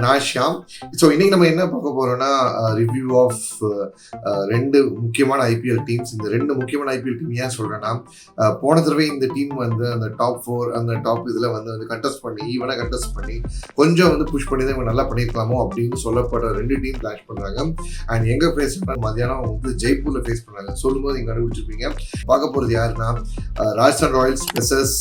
நான் ஷியாம். ஸோ இன்னைக்கு நம்ம என்ன பார்க்க போறோம்னா ரிவ்யூ ஆஃப் ரெண்டு முக்கியமான ஐபிஎல் டீம்ஸ். இந்த ரெண்டு முக்கியமான ஐபிஎல் டீம் ஏன் சொல்றேன்னா, போன தடவை இந்த டீம் வந்து அந்த டாப் 4 அந்த டாப் இதில் வந்து கண்டெஸ்ட் பண்ணி ஈவனாக கண்டெஸ்ட் பண்ணி கொஞ்சம் வந்து புஷ் பண்ணி தான் இவங்க நல்லா பண்ணியிருக்கலாமோ அப்படின்னு சொல்லப்படுற ரெண்டு டீம் கிளாஷ் பண்ணுறாங்க. அண்ட் எங்கே ஃபேஸ் பண்ணுறாங்க, மதியானம் வந்து ஜெய்ப்பூரில் ஃபேஸ் பண்ணுறாங்க. சொல்லும்போது நீங்கள் கண்டுபிடிச்சிருப்பீங்க. பார்க்க போகிறது யாருன்னா Rajasthan Royals versus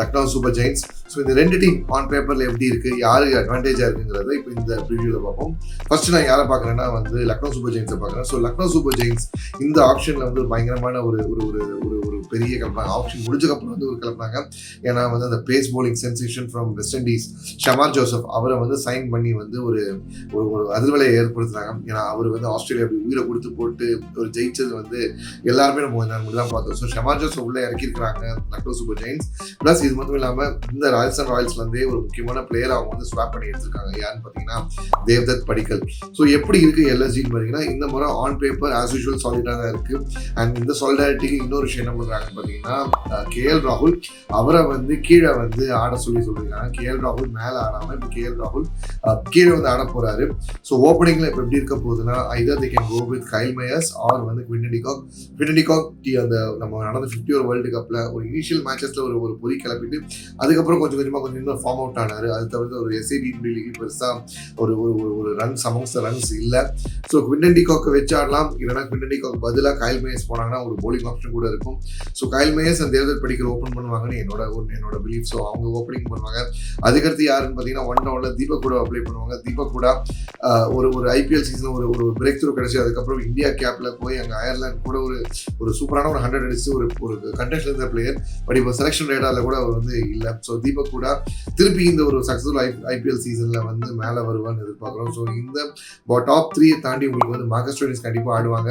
Lucknow super giants. So இந்த ரெண்டு டீம் ஆன் பேப்பரில் எப்படி இருக்குது, யாருக்கு அட்வான்டேஜாக இருக்குங்கிறத இப்போ இந்த ப்ரிவியூவில் பார்ப்போம். ஃபர்ஸ்ட் நான் யாரை பார்க்குறேன்னா வந்து லக்னோ சூப்பர் ஜெயின்ஸை பார்க்குறேன். ஸோ லக்னோ சூப்பர் ஜெயின்ஸ் இந்த ஆப்ஷனில் வந்து ஒரு பயங்கரமான ஒரு ஒரு ஒரு ஒரு ஒரு பெரிய கிளப்பாங்க. ஆப்ஷன் முடிஞ்சக்கப்புறம் வந்து ஒரு கிளப்பினாங்க. ஏன்னா வந்து அந்த pace bowling sensation from West Indies Shamar Joseph அவரை வந்து சைன் பண்ணி வந்து ஒரு ஒரு அதிர்வலையை ஏற்படுத்துனாங்க. ஏன்னா அவர் வந்து ஆஸ்திரேலியா உயிரை கொடுத்து போட்டு ஒரு ஜெயிச்சது வந்து எல்லாருமே நம்ம தான் பார்த்தோம். ஸோ ஷமார் ஜோசப் உள்ள இறக்கிருக்கிறாங்க லக்னோ சூப்பர் ஜெயின்ஸ். ப்ளஸ் இது மட்டும் இல்லாமல் இந்த ராஜஸ்தான் ராயல்ஸ்லேருந்தே ஒரு முக்கியமான பிளேயர் அவங்க வந்து ஸ்வாப் பண்ணி எடுத்திருக்காங்க. யாருன்னு பார்த்தீங்கன்னா தேவ்தத் படிக்கல். ஸோ எப்படி இருக்கு எல்எஸ்ஜின்னு பார்த்தீங்கன்னா, இந்த முறை ஆன் பேப்பர் ஆஸ் யூஷுவல் சாலிடாக தான் இருக்கு. அண்ட் இந்த சாலிடாரிட்டிக்கு இன்னொரு விஷயம் என்ன பண்ணுறாங்கன்னு பார்த்தீங்கன்னா, கேஎல் ராகுல் அவரை வந்து கீழே வந்து ஆட சொல்லியிருக்காங்க. கேஎல் ராகுல் மேலே ஆடாமல் இப்போ கேஎல் ராகுல் கீழே வந்து ஆட போறாரு. ஸோ ஓப்பனிங்ல இப்போ எப்படி இருக்க போகுதுன்னா, either they can go with Kyle Mayers or வந்து குவிண்டன் டிகாக் அந்த நம்ம நடந்த 50 ஓவர் வேர்ல்டு கப்ல ஒரு இனிஷியல் மேட்சஸ்ல ஒரு பொறி கிளப்பிட்டு அதுக்கப்புறம் கொஞ்சம் இன்னும் ஃபார்ம் அவுட் ஆனாரு. அது தவிர்த்து ஒரு எஸ்ஐபி லீக் பெருசா ஒரு ஒரு ரன்ஸ் அமௌங்ஸ் ரன்ஸ் இல்லை. ஸோ குவிண்டன் டிகாக்கை வச்சு ஆடலாம். இல்லைன்னா குவிண்டன் டிகாக் பதிலாக கைல் மேயர்ஸ் போனாங்கன்னா ஒரு போலிங் ஆப்ஷன் கூட இருக்கும். ஸோ கைல் மேயர்ஸ் அந்த தேவதத் படிக்கல் ஓப்பன் பண்ணுவாங்கன்னு என்னோட பிலீஃப். ஸோ அவங்க ஓப்பனிங் பண்ணுவாங்க. அதுக்கடுத்து யாருன்னு பார்த்தீங்கன்னா, ஒன் டவுன்ல தீபக் கூட அப்ளை பண்ணுவாங்க. தீபக் கூட ஒரு ஐபிஎல் சீசன் ஒரு பிரேக் த்ரூ கிடைச்சி அதுக்கப்புறம் இந்தியா கேப்ல போய் அங்கே அயர்லாந்து கூட ஒரு சூப்பரான ஒரு 100 அடிச்சு ஒரு கண்டென்ட்ல இருந்த பிளேயர். பட் இப்போ செலக்ஷன் ரேடால கூட அவர் வந்து இல்லை. ஸோ தீபக் கூட திருப்பி இந்த ஒரு சக்ஸஸ்ஃபுல் ஐபிஎல் சீசன்ல வந்து மேலே வருவான்னு எதிர்பார்க்குறோம். ஸோ இந்த டாப் 3 தாண்டி உங்களுக்கு வந்து மார்க்கஸ் ஸ்டோயினிஸ் கண்டிப்பாக ஆடுவாங்க.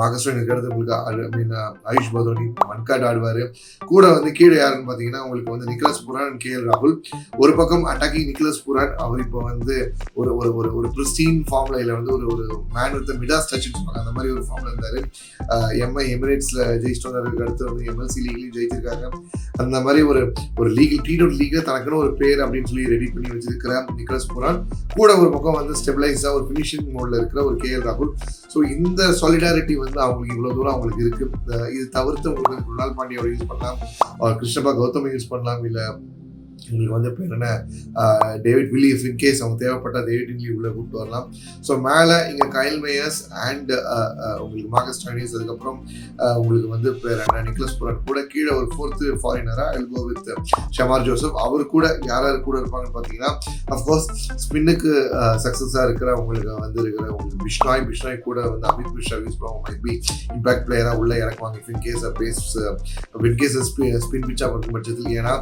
மார்க்கஸ் ஸ்டோயினிஸ் அடுத்து உங்களுக்கு ஆயுஷ் பதோனி மன்காட் ஆடுவார். கூட வந்து கீழே யாருன்னு பார்த்தீங்கன்னா, உங்களுக்கு வந்து நிக்கலஸ் புரான் அண்ட் கேஎல் ராகுல். ஒரு பக்கம் அட்டாக்கிங் நிக்கலஸ் புரான் அவர் இப்போ வந்து ஒரு ஒரு ஒரு பிரிஸ்டீன் ஃபார்ம்ல இல்லை வந்து ஒரு மேன் வித் மிடாஸ் டச் சொல்லுவாங்க அந்த மாதிரி ஒரு ஃபார்ம்ல இருந்தாரு. எமிரேட்ஸ்ல ஜெயிச்சிட்டு வந்ததுக்கு அடுத்து வந்து எம்எல்சி லீக்லையும் ஜெயிச்சிருக்காங்க. அந்த மாதிரி ஒரு லீகல் T20 லீக்ல தனக்குன்னு ஒரு பேர் அப்படின்னு சொல்லி ரெடி பண்ணி வச்சிருக்கிற நிக்கலஸ் புரான். கூட ஒரு பக்கம் வந்து ஸ்டெபிளைஸா ஒரு ஃபினிஷிங் மோட்ல இருக்கிற ஒரு கேஎல் ராகுல். ஸோ இந்த சாலிடாரிட்டி வந்து அவங்களுக்கு இவ்வளவு தூரம் அவங்களுக்கு இருக்கு. இது தவிர்த்து உங்களுக்கு குருணால் பாண்டியாவை யூஸ் பண்ணலாம், கிருஷ்ணப்பா கௌதமை யூஸ் பண்ணலாம், இல்லை உங்களுக்கு வந்து இப்போ என்ன டேவிட் வில்லியர்ஸ் இன்கேஸ் அவங்க தேவைப்பட்ட டேவிட் வில்லி உள்ள கூப்பிட்டு வரலாம். ஸோ மேலே இங்கே கைல் மேயர்ஸ் அண்ட் உங்களுக்கு மார்க்கஸ் ஸ்டோயினிஸ், அதுக்கப்புறம் உங்களுக்கு வந்து பேர் என்ன நிக்கலஸ் புரான் கூட கீழே ஒரு 4th ஃபாரினராக எல்கோ வித் ஷமார் ஜோசப். அவர் கூட யாராரு கூட இருப்பாங்கன்னு பார்த்தீங்கன்னா, அஃப்கோர்ஸ் ஸ்பின்னுக்கு சக்ஸஸாக இருக்கிற உங்களுக்கு உங்களுக்கு பிஷ்னாய் கூட வந்து அமித் மிஸ்ரா யூஸ் பண்ணுவாங்க. மைட் பி இம்பாக்ட் பிளேயராக உள்ளே இறக்குவாங்க இன்கேஸ் ஸ்பின் பிச்சாக இருக்கும் பட்சத்தில். ஏன்னா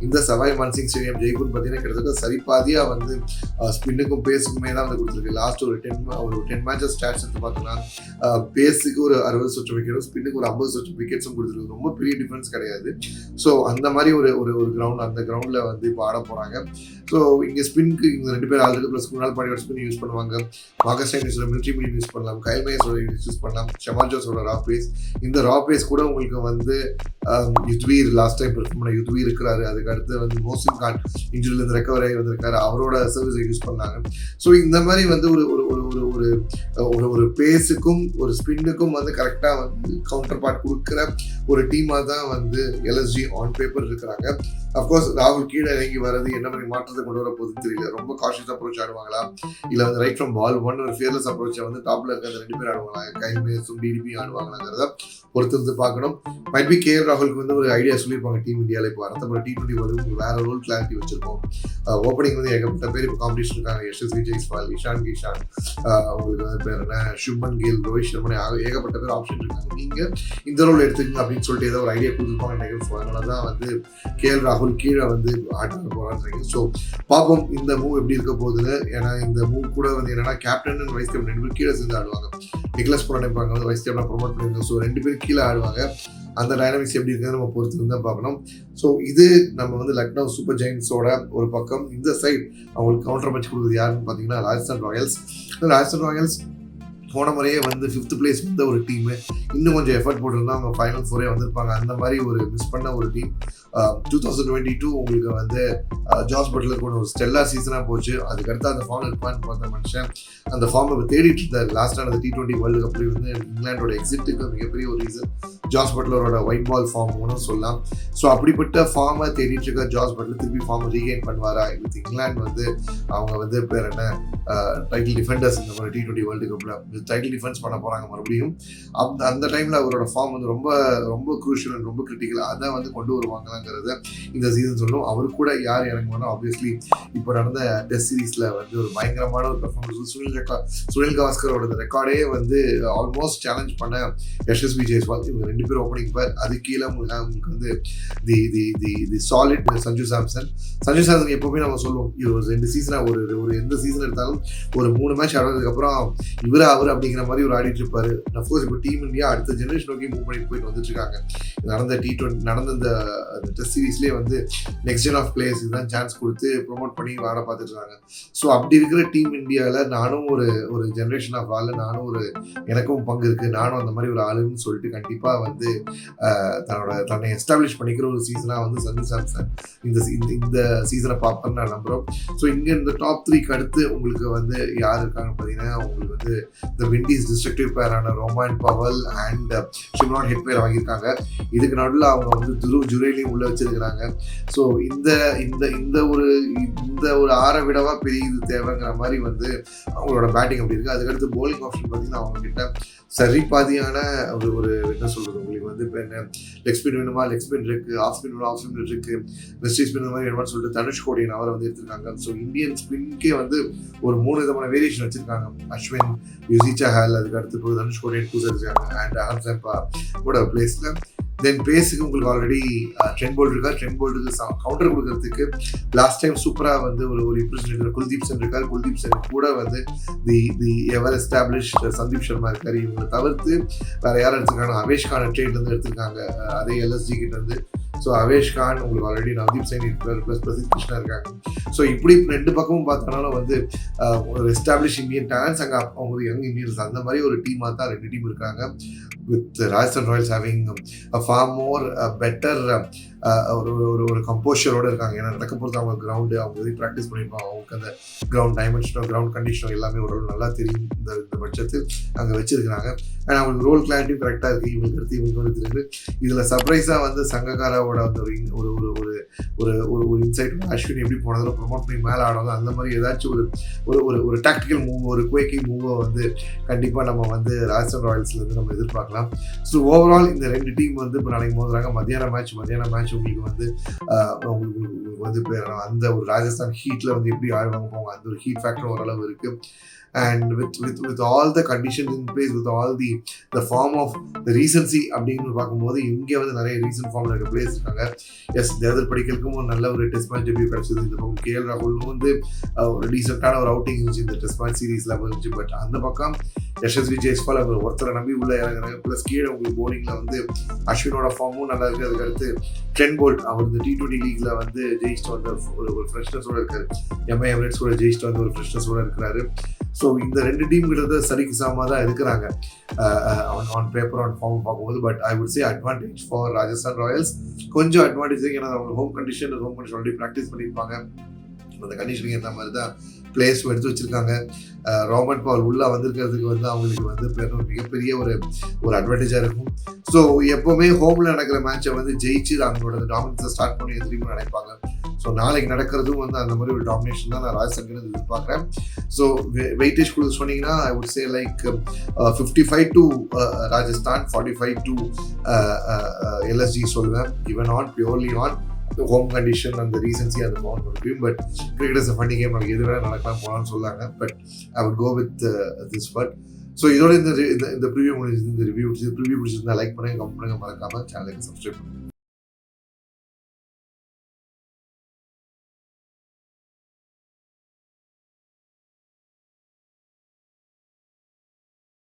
இந்த சவாய் மான்சிங் ஸ்டேடியம் ஜெய்ப்பூர் பார்த்தீங்கன்னா கிட்டத்தட்ட சரிபாதியாக வந்து ஸ்பின்னுக்கும் பேஸுக்குமே தான் வந்து கொடுத்துருக்கு. லாஸ்ட் ஒரு 10 மேட்சஸ் ஸ்டாட்ஸ் எடுத்து பார்த்தோம்னா பேஸுக்கு ஒரு 60 சொச்சம் விக்கெட்டும் ஸ்பின்னுக்கு ஒரு 50 சொச்சம் விக்கெட்ஸும் கொடுத்துருக்கு. ரொம்ப பெரிய டிஃபரன்ஸ் கிடையாது. ஸோ அந்த மாதிரி ஒரு கிரவுண்ட், அந்த கிரவுண்டில் வந்து இப்போ ஆட போகிறாங்க. ஸோ இங்கே ஸ்பின்க்கு இங்கே 2 பேர் ஆல்ரெடி ப்ளஸ் குருணால் பாண்டியோட ஸ்பின் யூஸ் பண்ணுவாங்க. மார்க்கஸ் ஸ்டோயினிஸோட மிலிட்ரி மீடியம் யூஸ் பண்ணலாம், கைல் மேயர்ஸோட யூஸ் பண்ணலாம், ஷமார் ஜோசோட ரா பேஸ். இந்த ரா பேஸ் கூட உங்களுக்கு வந்து யுத்வீர் லாஸ்ட் டைம் பெர்ஃபார்ம் பண்ண யுத்வீர் இருக்கிறாரு. அதுக்கு அடுத்து வந்து மோசின் கான் இன்ஜுரியிலிருந்து ரெக்கவர் ஆகி வந்திருக்காரு, அவரோட சர்வீஸை யூஸ் பண்ணாங்க. ஸோ இந்த மாதிரி வந்து ஒரு பேஸுக்கும் ஒரு ஸ்பின்னுக்கும் வந்து கரெக்டாக வந்து கவுண்டர் பார்ட் கொடுக்குற ஒரு டீமாக தான் வந்து எல்எஸ்ஜி ஆன் பேப்பர் இருக்கிறாங்க. அஃப்கோர்ஸ் ராகுல் கீழே இறங்கி வர்றது என்ன மாதிரி மாற்றத்தை கொண்டு வர போகுதுன்னு தெரியல. ரொம்ப காஷியஸ் அப்ரோச் ஆடுவாங்களா, இல்லை வந்து ரைட் ஃப்ரம் பால் ஒன் ஒரு ஃபியர்லெஸ் அப்ரோச்சை வந்து டாப்ல இருக்க அந்த 2 பேர் ஆடுவாங்களா, கைல் மேயர்ஸும் டிடிபி ஆடுவாங்களாங்கிறத பொறுத்து வந்து பார்க்கணும். மைட் பி கேஎல் ராகுலுக்கு வந்து ஒரு ஐடியா சொல்லியிருப்பாங்க டீம் இந்தியாவில். இப்போ அடுத்த T20 வரும், வேற ரோல் கிளாரிட்டி வச்சிருக்கோம். ஓப்பனிங் வந்து ஏகப்பட்ட பேர் இப்போ காம்படிஷன் இருக்காங்க. யஷஸ்வி ஜெய்ஸ்வால், இஷான் கிஷான், உங்களுக்கு வந்து பேர் என்ன சுப்மன் கில், ரோஹித் சர்மா, ஏகப்பட்ட பேர் ஆப்ஷன் இருக்காங்க. நீங்க இந்த ரோல் எடுத்துக்கங்க அப்படின்னு சொல்லிட்டு ஏதோ ஒரு ஐடியா கொடுத்துருப்பாங்க நினைக்கிறேன். ஸோ அதனால தான் வந்து கேஎல் ராகுல் கீழே வந்து ஆட்ட போறான்னு. ஸோ பார்ப்போம் இந்த மூவ் எப்படி இருக்க போகுதுன்னு. ஏன்னா இந்த மூவ் கூட வந்து என்னன்னா, கேப்டன் அண்ட் வைஸ் கேப்டன் 2 பேர் கீழே சேர்ந்து ஆடுவாங்க. நிக்கலஸ் புரான் இருப்பாங்க வந்து வைஸ் கேப்டனா ப்ரொமோட் பண்ணியிருக்காங்க. ஸோ 2 பேர் கீழே ஆடுவாங்க. அந்த டைனமிக்ஸ் எப்படி இருக்குன்னு நம்ம பொறுத்து தான் பார்க்கணும். ஸோ இது நம்ம வந்து லக்னோ சூப்பர் ஜெயின்ஸோட ஒரு பக்கம். இந்த சைட் அவங்களுக்கு கவுண்டர் மேட்ச் கொடுக்குறது யாருன்னு பார்த்தீங்கன்னா ராஜஸ்தான் ராயல்ஸ். போன முறையே வந்து 5th பிளேஸ் வந்த ஒரு டீமு, இன்னும் கொஞ்சம் எஃபர்ட் போட்டிருந்தா அவங்க ஃபைனல் 4 வந்திருப்பாங்க. அந்த மாதிரி ஒரு மிஸ் பண்ண ஒரு டீம். 2022 உங்களுக்கு வந்து ஜாஸ் பட்லர் கூட ஒரு ஸ்டெல்லா சீசனாக போச்சு. அதுக்கடுத்து அந்த ஃபார்ம் இருப்பான்னு பார்த்த மனுஷன் அந்த ஃபார்ம் இப்போ தேடிட்டு இருந்தார். லாஸ்ட்டான அந்த T20 வேர்ல்டு கப்ல வந்து இங்கிலாண்டோட எக்ஸிட்டுக்கு மிகப்பெரிய ஒரு ரீசன் ஜாஸ் பட்லரோட ஒயிட் பால் ஃபார்ம் சொல்லலாம். ஸோ அப்படிப்பட்ட ஃபார்மை தேடிட்டு இருக்க ஜாஸ் பட்லர் திருப்பி ஃபார்மை ரீகெயின் பண்ணுவாரா? வித் இங்கிலாந்து வந்து அவங்க வந்து பேர் என்ன டைட்டில் டிஃபெண்டர்ஸ் இந்த மாதிரி T20 வேர்ல்டு கப்ல டைட்டில் டிஃபென்ஸ் பண்ண போறாங்க மறுபடியும். அந்த டைம்ல அவரோட ஃபார்ம் வந்து ரொம்ப ரொம்ப குரூஷியல் அண்ட் ரொம்ப கிரிட்டிக்கல். அதை வந்து கொண்டு வருவாங்களாங்கிறத இந்த சீசன் சொல்லணும். அவரு கூட யார் இறங்குவானோ ஆப்வியஸ்லி இப்போ நடந்த டெஸ்ட் சீரீஸ்ல வந்து ஒரு பயங்கரமான ஒரு பெர்ஃபார்மன்ஸ். சுனில் கவாஸ்கரோட ரெக்கார்டே வந்து ஆல்மோஸ்ட் சேலஞ்ச் பண்ண யசஸ்வி ஜெய்ஸ்வால், இவங்க 2 பேரும் ஓப்பனிங் பேர். அது கீழே உங்களுக்கு வந்து தி சாலிட் சஞ்சு சாம்சன் எப்பவுமே நம்ம சொல்லுவோம் ஒரு 2 சீசனா ஒரு எந்த சீசன் எடுத்தாலும் ஒரு 3 மேட்ச் ஆடுறதுக்கு அப்புறம் அவர் அப்படிங்கிற மாதிரி ஒரு ஆடிட்டு இருப்பாரு. அஃப்கோர்ஸ் இப்போ டீம் இந்தியா அடுத்த ஜெனரேஷன் நோக்கி மூவ் பண்ணி போயிட்டு வந்துட்டு இருக்காங்க. நடந்த இந்த டெஸ்ட் சீரீஸ்லேயே வந்து நெக்ஸ்ட் ஜென் ஆஃப் பிளேயர்ஸ் தான் சான்ஸ் கொடுத்து ப்ரொமோட் பண்ணி ஆட பார்த்துட்டு இருக்காங்க. ஸோ அப்படி இருக்கிற டீம் இந்தியாவில் நானும் ஒரு ஜெனரேஷன் ஆஃப் ஆள், எனக்கும் பங்கு இருக்கு, நானும் அந்த மாதிரி ஒரு ஆளுன்னு சொல்லிட்டு கண்டிப்பாக வந்து தன்னை எஸ்டாப்ளிஷ் பண்ணிக்கிற ஒரு சீசனாக வந்து சஞ்சு சாம்சன் இந்த சீசனை பார்ப்பேன்னு நான் நம்புகிறோம். ஸோ இங்கே இந்த டாப் 3க்கு அடுத்து உங்களுக்கு வந்து யார் இருக்காங்கன்னு பார்த்தீங்கன்னா உங்களுக்கு வந்து இந்த விண்டீஸ் டிஸ்ட்ரக்டிவ் பேரான ரோமான் பவல் அண்ட் ஷிம்ரான் ஹெட்மேர் வாங்கியிருக்காங்க. இதுக்கு நடுவில் அவங்க வந்து துருவ் ஜுரேலியும் உள்ள வச்சிருக்கிறாங்க. ஸோ இந்த ஒரு 6 விடவா பெரிய இது தேவைங்கிற மாதிரி வந்து அவங்களோட பேட்டிங் அப்படி இருக்குது. அதுக்கடுத்து போலிங் ஆப்ஷன் பார்த்தீங்கன்னா அவங்க கிட்ட சரி பாதியான ஒரு என்ன சொல்றது, உங்களுக்கு வந்து இப்போ என்ன லெக் ஸ்பின் வேணுமா, லெக் ஸ்பின் இருக்கு, ஆஃப் ஸ்பின் வேணும், ஆஃப் ஸ்பின் இருக்கு, வெஸ்ட் ஸ்பின் இந்த மாதிரி வேணுமான்னு சொல்லிட்டு தனுஷ் கோடியன் அவரை வந்து எடுத்திருக்காங்க. ஸோ இந்தியன் ஸ்பின்கே வந்து ஒரு 3 விதமான வேரியேஷன் வச்சிருக்காங்க. அஸ்வின், யுசிச்சா ஹால், அதுக்கு அடுத்து தனுஷ் கோடியன் பூசரிச்சாங்க அண்ட் அஹம் செம்பா கூட பிளேஸ்ல. தென் பேஸுக்கு உங்களுக்கு ஆல்ரெடி ட்ரெண்ட் போல்ட் இருக்கா. ட்ரெண்ட் போல்ட்டுக்கு கவுண்டர் கொடுக்கறதுக்கு லாஸ்ட் டைம் சூப்பராக வந்து ஒரு இம்ப்ரெஷன் இருக்கிற குல்தீப் சென் இருக்கார். குல்தீப் சென் கூட வந்து தி எவர் எஸ்டாப்ளிஷ் சந்தீப் சர்மா இருக்காரு. இவங்களை தவிர்த்து வேற யாரும் எடுத்திருக்காங்க, அவேஷ் கானை ட்ரேட்லேருந்து எடுத்திருக்காங்க, அதே LSG கிட்ட இருந்து. ஸோ அவேஷ் கான் உங்களுக்கு ஆல்ரெடி நவதீப் சைனி இருக்கார், ப்ளஸ் பிரசித் கிருஷ்ணா இருக்காங்க. ஸோ இப்படி 2 பக்கமும் பார்த்தோம்னாலும் வந்து ஒரு எஸ்டாப்ளிஷ் இந்தியன் டேலண்ட்ஸ் அங்கே அவங்க யங் இந்தியன்ஸ் அந்த மாதிரி ஒரு டீமாக தான் 2 டீம் இருக்காங்க. With Rajasthan Royals having for more better ஒரு கம்போஷரோடு இருக்காங்க. ஏன்னா நடக்க பொறுத்து அவங்க கிரவுண்டு அவங்க எதுவும் ப்ராக்டிஸ் பண்ணியிருப்பாங்க. அவங்களுக்கு அந்த கிரவுண்ட் டைமென்ஷனோ கிரவுண்ட் கண்டிஷனோ எல்லாமே ஓரளவு நல்லா தெரியும் இந்த பட்சத்தில் அங்கே வச்சிருக்கிறாங்க. அண்ட் அவங்களுக்கு ரோல் கிளாரிட்டியும் கரெக்டாக இருக்குது. இவங்களுக்கு வந்து தெரியுது. இதில் சர்ப்ரைஸாக வந்து சங்ககாராவோட வந்து ஒரு இன்சைட் அஸ்வின் எப்படி போனதில் ப்ரொமோட் பண்ணி மேலே ஆடுவாங்க. அந்த மாதிரி ஏதாச்சும் ஒரு டாக்டிக்கல் மூவ், ஒரு குவேக்கிங் மூவை வந்து கண்டிப்பாக நம்ம வந்து ராஜஸ்தான் ராயல்ஸ்லேருந்து நம்ம எதிர்பார்க்கலாம். ஸோ ஓவரால் இந்த 2 டீம் வந்து இப்போ நாளைக்கு மோதுறாங்க. மத்தியான மேட்ச் உங்களுக்கு வந்து உங்களுக்கு வந்து அந்த ஒரு ராஜஸ்தான் ஹீட்ல வந்து எப்படி ஆடுவாங்க போவாங்க, அந்த ஒரு ஹீட் ஃபேக்டர் ஓரளவு இருக்கு. And with all the conditions in place, with all the form of the recency அப்படின்னு பார்க்கும்போது இங்கே வந்து நிறைய ரீசன்ட் ஃபார்ம்ல இருக்க பிளேயர்ஸ் இருக்காங்க. எஸ் தேவதர் படிக்கலுக்கும் ஒரு நல்ல ஒரு டெஸ்ட் மேட்ச் டெபியூ கிடைச்சது. இந்த பக்கம் KL ராகுலும் வந்து ஒரு டீசென்டான ஒரு அவுட்டிங் இருந்துச்சு இந்த டெஸ்ட் மேட்ச் சீரீஸ்ல இருந்துச்சு. பட் அந்த பக்கம் யசஸ்வி ஜெய்ஸ்வால் அவர் ஒருத்தரை நம்பி உள்ள இறங்குறாங்க. ப்ளஸ் கீழே உங்களுக்கு போலிங்ல வந்து அஸ்வினோட ஃபார்மும் நல்லா இருக்கு. அதுக்கடுத்து ட்ரெண்ட் போல்ட் அவர் இந்த T20 லீக்ல வந்து ஜெயிச்சுட்டு வந்த ஒரு ஃப்ரெஷ்னஸோட இருக்காரு. MI எமிரேட்ஸ் கூட ஜெயிச்சுட்டு வந்து ஒரு ஃப்ரெஷ்னஸோட இருக்கிறாரு. ஸோ இந்த 2 டீம் கிட்ட சரிக்கு சாமா தான் இருக்கிறாங்க ஆன் பேப்பர் ஆன் ஃபார்ம் பார்க்கும்போது. But I would say advantage for Rajasthan Royals. கொஞ்சம் அட்வான்டேஜ், ஏன்னா அவங்க ஹோம் கண்டிஷன் ஆல்ரெடி ப்ராக்டிஸ் பண்ணியிருப்பாங்க. அந்த கண்டிஷனுக்கு ஏற்ற மாதிரி தான் பிளேயர்ஸ் எடுத்து வச்சிருக்காங்க. ரோமன் பவுல் உள்ள வந்திருக்கிறதுக்கு வந்து அவங்களுக்கு வந்து மிகப்பெரிய ஒரு அட்வான்டேஜாக இருக்கும். ஸோ எப்போவுமே ஹோமில் நடக்கிற மேட்சை வந்து ஜெயிச்சு அவங்களோட டாமினன்ஸை ஸ்டார்ட் பண்ணி திரும்பி நினைப்பாங்க. ஸோ நாளைக்கு நடக்கிறதும் வந்து அந்த மாதிரி ஒரு டாமினேஷன் தான் நான் ராஜஸ்தான் எதிர்பார்க்குறேன். ஸோ வெயிட்டேஜ் கொடுத்து சொன்னீங்கன்னா I would say like 55 to Rajasthan, 45 to LSG சொல்லுவேன். Given on purely on home condition அந்த ரீசன்சி அந்த பவுன் முடியும். But cricket is a funny game, நமக்கு எது வேணால் நடக்கலாம் போகலான்னு சொல்லாங்க. But I would go with this bet. So இதோட இந்த ப்ரிவியூ முடிஞ்சது. இந்த ரிவ்யூ பிடிச்சிருந்தா லைக் பண்ணுங்க, கமெண்ட் பண்ணுங்க, மறக்காம சேனலுக்கு சப்ஸ்கிரைப் பண்ணுங்க.